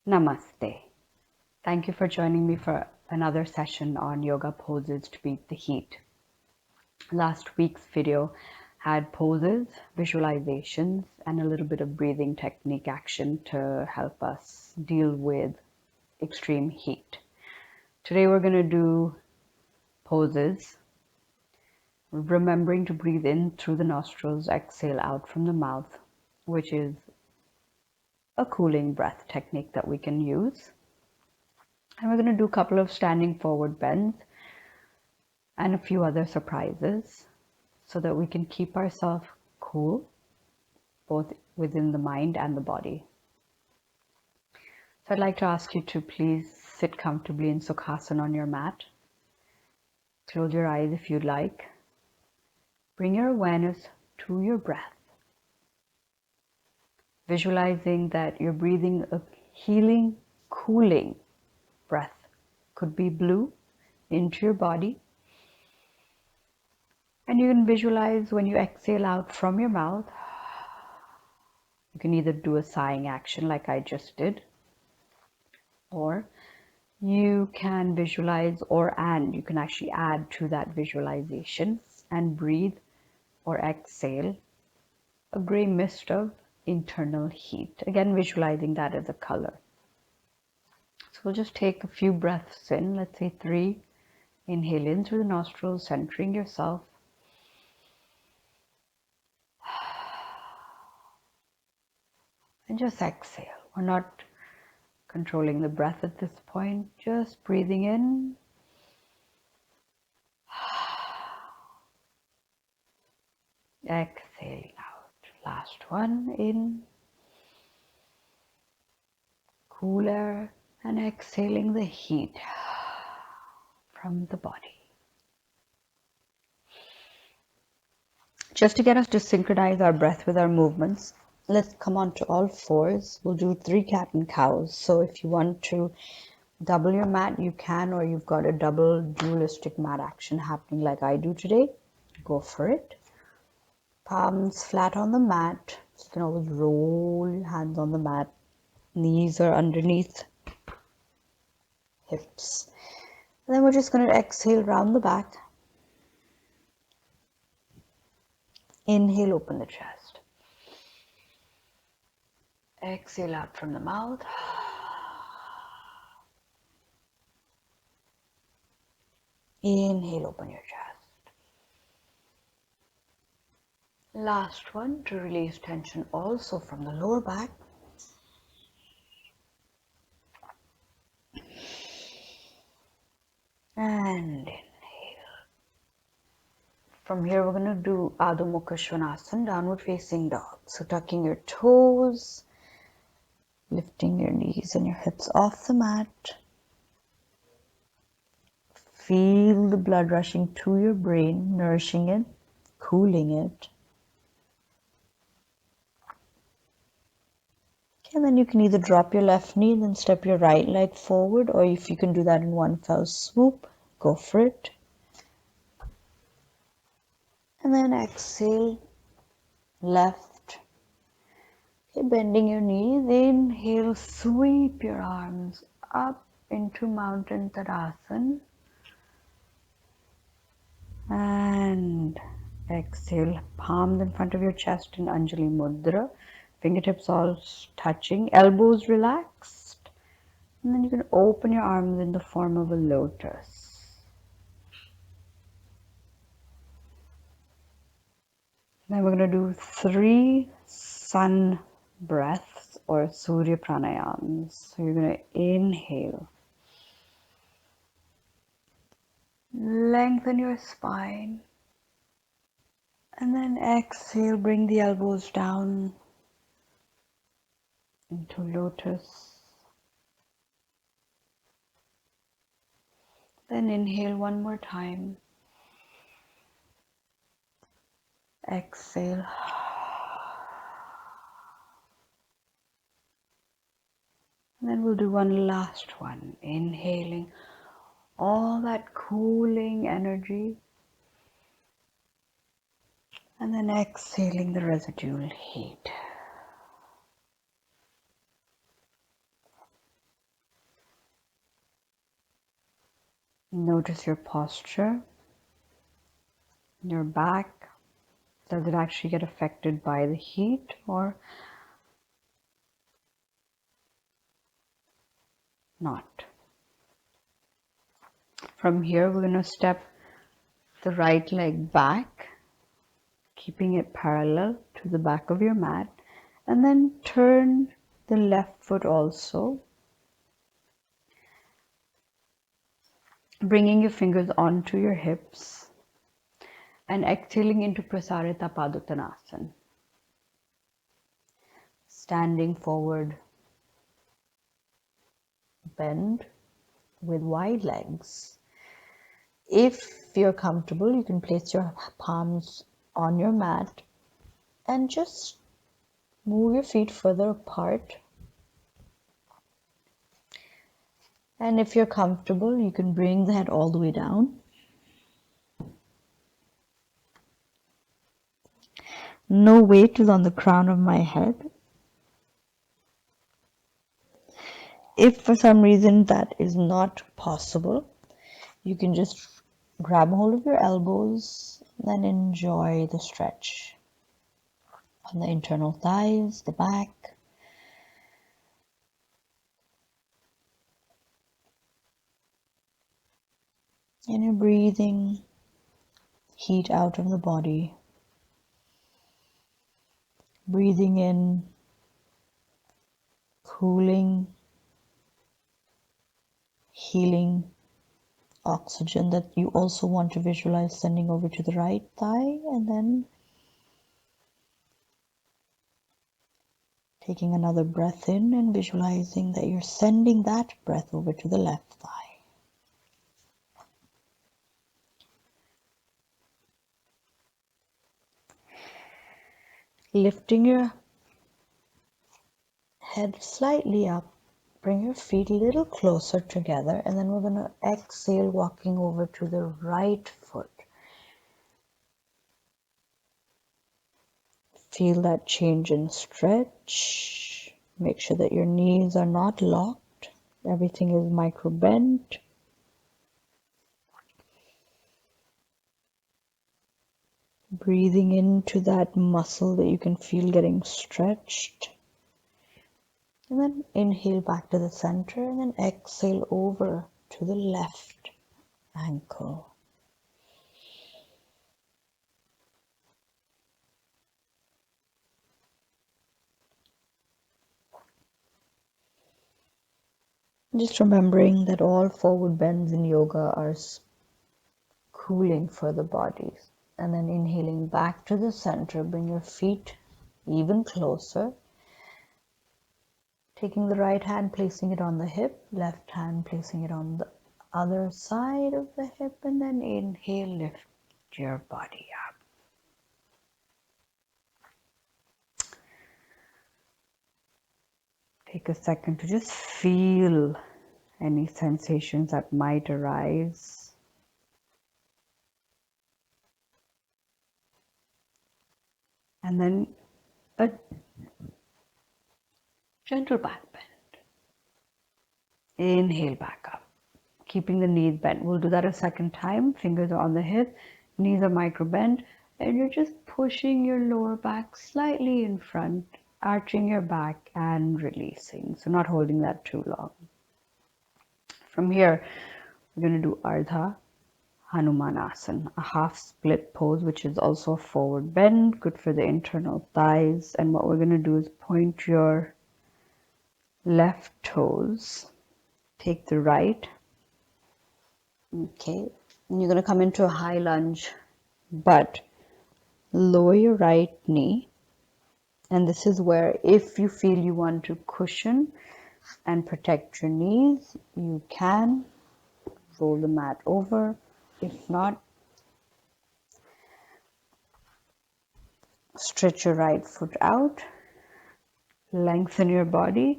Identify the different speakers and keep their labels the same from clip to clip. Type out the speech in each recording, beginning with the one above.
Speaker 1: Namaste. Thank you for joining me for another session on yoga poses to beat the heat. Last week's video had poses, visualizations, and a little bit of breathing technique action to help us deal with extreme heat. Today we're going to do poses, remembering to breathe in through the nostrils, exhale out from the mouth, which is a cooling breath technique that we can use. And we're going to do a couple of standing forward bends and a few other surprises so that we can keep ourselves cool, both within the mind and the body. So I'd like to ask you to please sit comfortably in Sukhasana on your mat. Close your eyes if you'd like. Bring your awareness to your breath, visualizing that you're breathing a healing, cooling breath. Could be blue into your body. And you can visualize when you exhale out from your mouth, you can either do a sighing action like I just did, or you can visualize you can actually add to that visualization and breathe or exhale a gray mist of internal heat. Again, visualizing that as a color. So we'll just take a few breaths in, let's say 3. Inhale in through the nostrils, centering yourself. And just exhale. We're not controlling the breath at this point, just breathing in. Exhaling out. Last one, in. Cool air and exhaling the heat from the body. Just to get us to synchronize our breath with our movements, let's come on to all fours. We'll do 3 cat and cows. So if you want to double your mat, you can, or you've got a double dualistic mat action happening like I do today, go for it. Palms flat on the mat. You can always roll your hands on the mat. Knees are underneath hips. And then we're just going to exhale round the back. Inhale, open the chest. Exhale out from the mouth. Inhale, open your chest. Last one to release tension also from the lower back. And inhale. From here, we're going to do Ardha Mukha Svanasana, downward facing dog. So tucking your toes, lifting your knees and your hips off the mat. Feel the blood rushing to your brain, nourishing it, cooling it. Okay, and then you can either drop your left knee and then step your right leg forward, or if you can do that in one fell swoop, go for it. And then exhale, left. Okay, bending your knees, inhale, sweep your arms up into Mountain Tadasana. And exhale, palms in front of your chest in Anjali Mudra. Fingertips all touching, elbows relaxed. And then you can open your arms in the form of a lotus. Then we're going to do 3 sun breaths or surya pranayams. So you're going to inhale. Lengthen your spine. And then exhale, bring the elbows down into lotus. Then inhale one more time. Exhale. And then we'll do one last one. Inhaling all that cooling energy. And then exhaling the residual heat. Notice your posture, your back. Does it actually get affected by the heat or not? From here, we're going to step the right leg back, keeping it parallel to the back of your mat, and then turn the left foot also, bringing your fingers onto your hips and exhaling into prasarita padottanasan. Standing forward, bend with wide legs. If you're comfortable, you can place your palms on your mat and just move your feet further apart. And if you're comfortable, you can bring the head all the way down. No weight is on the crown of my head. If for some reason that is not possible, you can just grab hold of your elbows and enjoy the stretch on the internal thighs, the back. And you're breathing heat out of the body. Breathing in cooling, healing oxygen that you also want to visualize sending over to the right thigh, and then taking another breath in and visualizing that you're sending that breath over to the left thigh. Lifting your head slightly up, bring your feet a little closer together, and then we're going to exhale, walking over to the right foot. Feel that change in stretch. Make sure that your knees are not locked. Everything is micro bent. Breathing into that muscle that you can feel getting stretched. And then inhale back to the center and then exhale over to the left ankle. Just remembering that all forward bends in yoga are cooling for the bodies. And then inhaling back to the center, bring your feet even closer. Taking the right hand, placing it on the hip, left hand placing it on the other side of the hip, and then inhale, lift your body up. Take a second to just feel any sensations that might arise. And then a gentle back bend. Inhale back up, keeping the knees bent. We'll do that a second time. Fingers are on the hip, knees are micro bent, and you're just pushing your lower back slightly in front, arching your back and releasing. So not holding that too long. From here, we're going to do ardha, hanumanasan, a half split pose, which is also a forward bend, good for the internal thighs. And what we're going to do is point your left toes, take the right, okay, and you're going to come into a high lunge, but lower your right knee. And this is where, if you feel you want to cushion and protect your knees, you can roll the mat over. If not, stretch your right foot out, lengthen your body,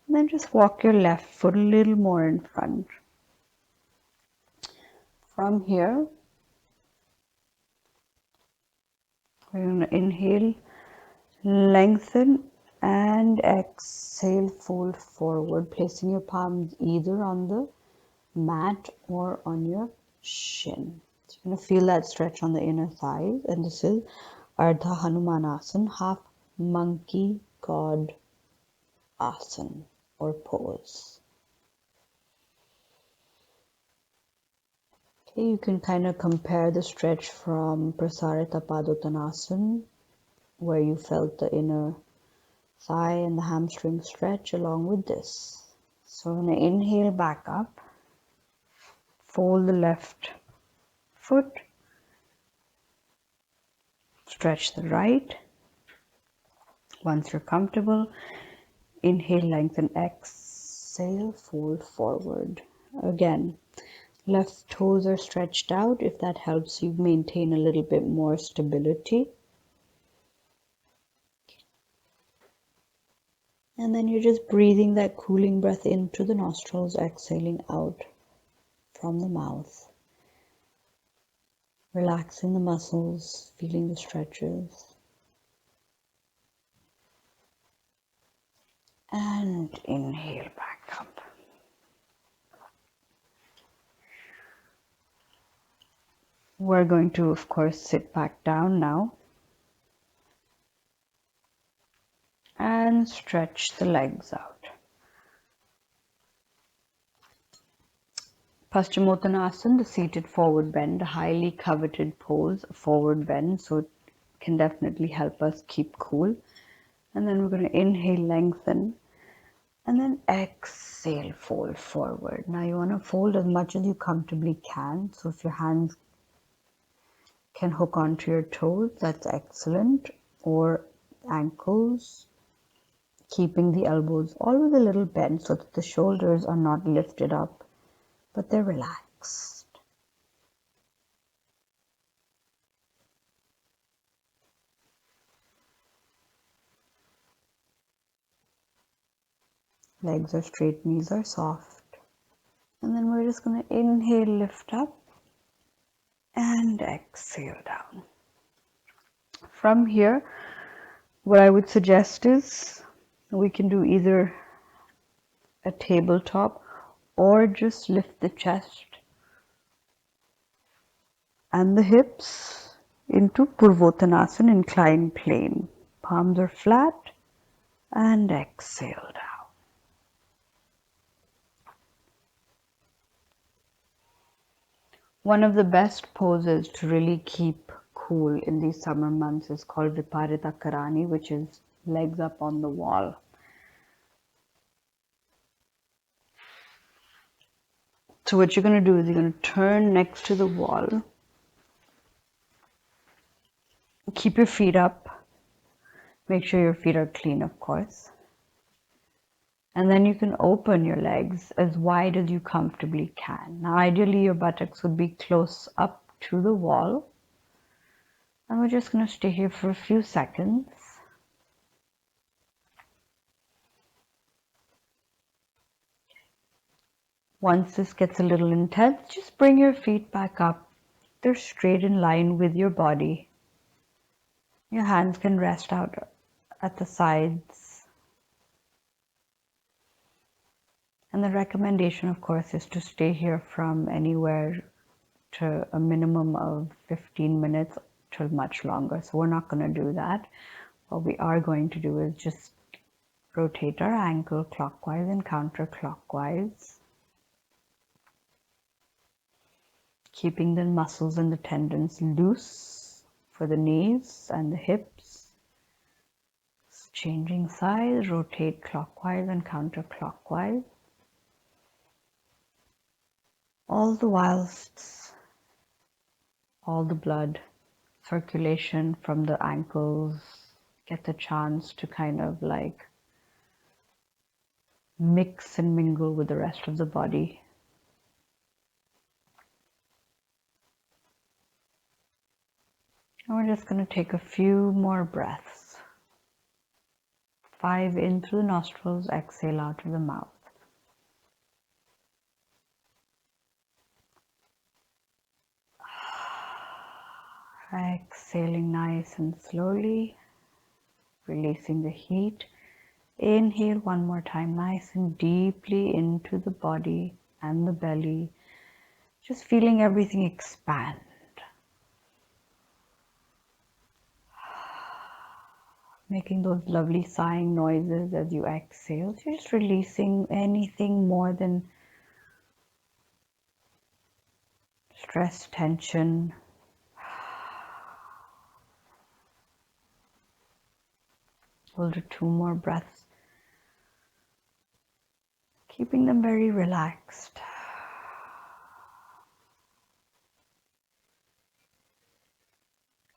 Speaker 1: and then just walk your left foot a little more in front. From here, we're going to inhale, lengthen, and exhale, fold forward, placing your palms either on the mat or on your shin. So you're going to feel that stretch on the inner thighs, and this is ardha hanumanasan, half monkey god asan or pose. Okay, you can kind of compare the stretch from prasarita padottanasan, where you felt the inner thigh and the hamstring stretch, along with this. So I'm going to inhale back up, fold the left foot, stretch the right. Once you're comfortable, inhale, lengthen, exhale, fold forward. Again, left toes are stretched out if that helps you maintain a little bit more stability. And then you're just breathing that cooling breath into the nostrils, exhaling out from the mouth. Relaxing the muscles, feeling the stretches. And inhale back up. We're going to, of course, sit back down now and stretch the legs out. Paschimothanasan, the seated forward bend, a highly coveted pose, a forward bend, so it can definitely help us keep cool. And then we're going to inhale, lengthen, and then exhale, fold forward. Now you want to fold as much as you comfortably can. So if your hands can hook onto your toes, that's excellent, or ankles, keeping the elbows always a little bent so that the shoulders are not lifted up, but they're relaxed. Legs are straight, knees are soft. And then we're just going to inhale, lift up, and exhale down. From here, what I would suggest is we can do either a tabletop or just lift the chest and the hips into purvottanasan, inclined plane. Palms are flat, and exhale down. One of the best poses to really keep cool in these summer months is called viparita karani, which is legs up on the wall. So what you're going to do is you're going to turn next to the wall. Keep your feet up. Make sure your feet are clean, of course. And then you can open your legs as wide as you comfortably can. Now, ideally, your buttocks would be close up to the wall. And we're just going to stay here for a few seconds. Once this gets a little intense, just bring your feet back up. They're straight in line with your body. Your hands can rest out at the sides. And the recommendation, of course, is to stay here from anywhere to a minimum of 15 minutes to much longer. So we're not going to do that. What we are going to do is just rotate our ankle clockwise and counterclockwise, keeping the muscles and the tendons loose for the knees and the hips. Changing sides, rotate clockwise and counterclockwise. All the whilst all the blood circulation from the ankles get the chance to kind of like mix and mingle with the rest of the body. And we're just going to take a few more breaths. 5 in through the nostrils, exhale out of the mouth. Exhaling nice and slowly, releasing the heat. Inhale one more time, nice and deeply into the body. and the belly. Just feeling everything expand. Making those lovely sighing noises as you exhale. So you're just releasing anything more than stress, tension. We'll do 2 more breaths. Keeping them very relaxed.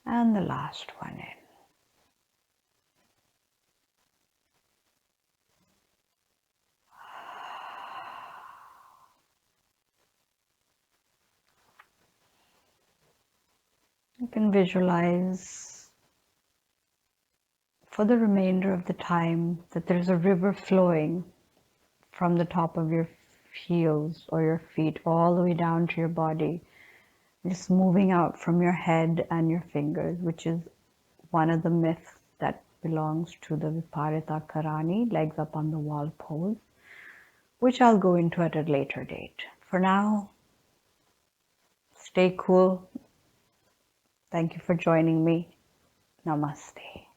Speaker 1: And the last one in. You can visualize for the remainder of the time that there's a river flowing from the top of your heels or your feet all the way down to your body, just moving out from your head and your fingers, which is one of the myths that belongs to the viparita karani, legs up on the wall pose, which I'll go into at a later date. For now, stay cool. Thank you for joining me. Namaste.